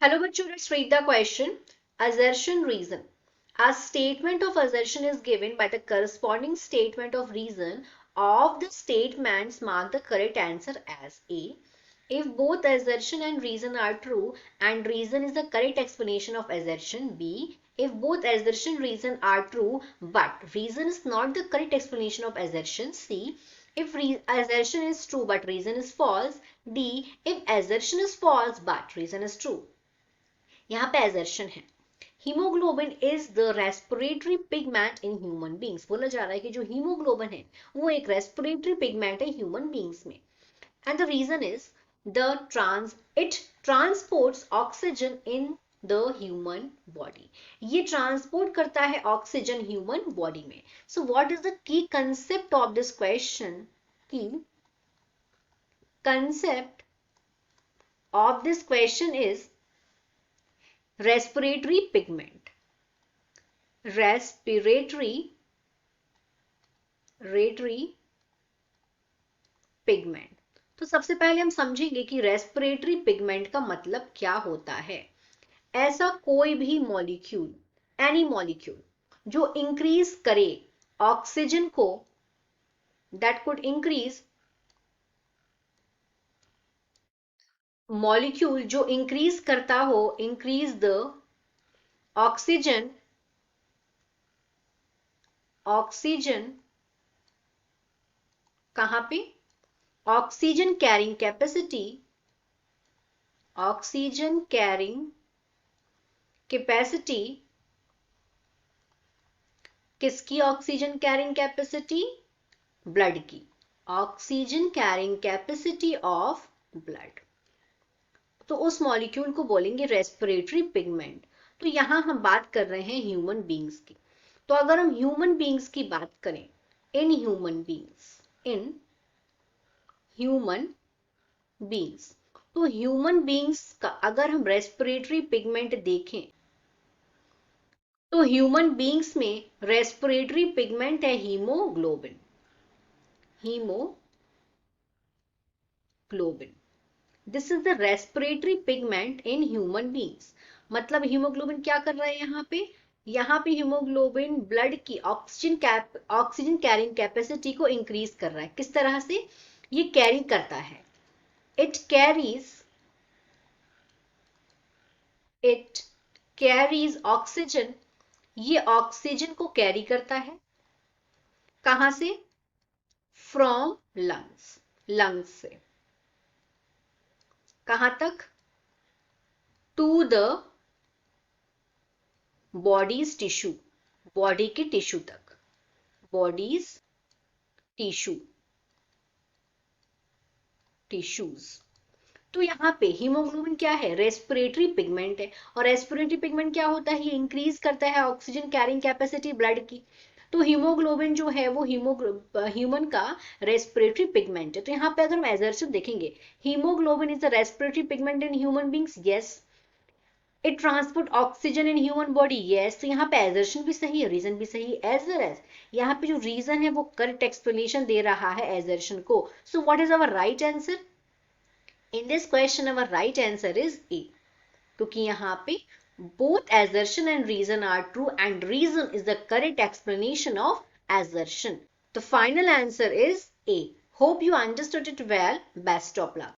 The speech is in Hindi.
Hello, bachcho, let's read the question. Assertion reason. A statement of assertion is given by the corresponding statement of reason of the statements mark the correct answer as A. If both assertion and reason are true and reason is the correct explanation of assertion, B. If both assertion and reason are true but reason is not the correct explanation of assertion, C. If assertion is true but reason is false, D. If assertion is false but reason is true. यहाँ पे assertion है haemoglobin is the respiratory pigment in human beings. बोला जा रहा है कि जो हीमोग्लोबिन है वो एक रेस्पिरेटरी पिगमेंट है ह्यूमन बींग्स में। And the reason is it transports oxygen in the human body. ये ट्रांसपोर्ट करता है ऑक्सीजन ह्यूमन बॉडी में। So what is the key concept of this question? Key concept of this question is respiratory pigment respiratory pigment। तो सबसे पहले हम समझेंगे कि रेस्पिरेटरी पिगमेंट का मतलब क्या होता है। ऐसा कोई भी मॉलिक्यूल, एनी मॉलिक्यूल जो इंक्रीज करे ऑक्सीजन को, दैट कुड इंक्रीज मॉलिक्यूल जो इंक्रीज करता हो, इंक्रीज द ऑक्सीजन कहां पे? Oxygen carrying capacity, oxygen carrying capacity किसकी? ऑक्सीजन कैरिंग कैपेसिटी ब्लड की, oxygen carrying capacity of blood. तो उस मॉलिक्यूल को बोलेंगे रेस्पिरेटरी पिगमेंट। तो यहां हम बात कर रहे हैं ह्यूमन बींग्स की। तो अगर हम ह्यूमन बींग्स की बात करें, इन ह्यूमन बींग्स, तो ह्यूमन बींग्स का अगर हम रेस्पिरेटरी पिगमेंट देखें तो ह्यूमन बींग्स में रेस्पिरेटरी पिगमेंट है haemoglobin. This is the respiratory pigment in human beings. मतलब हीमोग्लोबिन क्या कर रहा है यहाँ पे हीमोग्लोबिन ब्लड की ऑक्सीजन कैरिंग कैपेसिटी को इंक्रीज कर रहा है। किस तरह से ये कैरी करता है? It carries oxygen. ये ऑक्सीजन को कैरी करता है कहां से? फ्रॉम लंग्स से। कहां तक? To the body's tissue, body के टिश्यू तक, टिश्यूज। तो यहाँ पे हीमोग्लोबिन क्या है? रेस्पिरेटरी पिगमेंट है। और रेस्पिरेटरी पिगमेंट क्या होता है? ये इंक्रीज करता है ऑक्सीजन कैरिंग कैपेसिटी ब्लड की। तो हीमोग्लोबिन जो है वो ह्यूमन का रेस्पिरेटरी पिगमेंट है। तो यहाँ पे अगर हम एजर्शन देखेंगे, haemoglobin is the respiratory pigment in human beings, yes. It transport oxygen in human body, yes. तो यहाँ पे एजर्शन भी सही है, रीजन भी सही है। एज वेल एज यहाँ पे जो रीजन है वो करेक्ट एक्सप्लेनेशन दे रहा है एजर्शन को। सो what is our right answer? In this question our right answer is A, क्योंकि यहाँ पे both assertion and reason are true and reason is the correct explanation of assertion. The final answer is A. Hope you understood it well. Best of luck.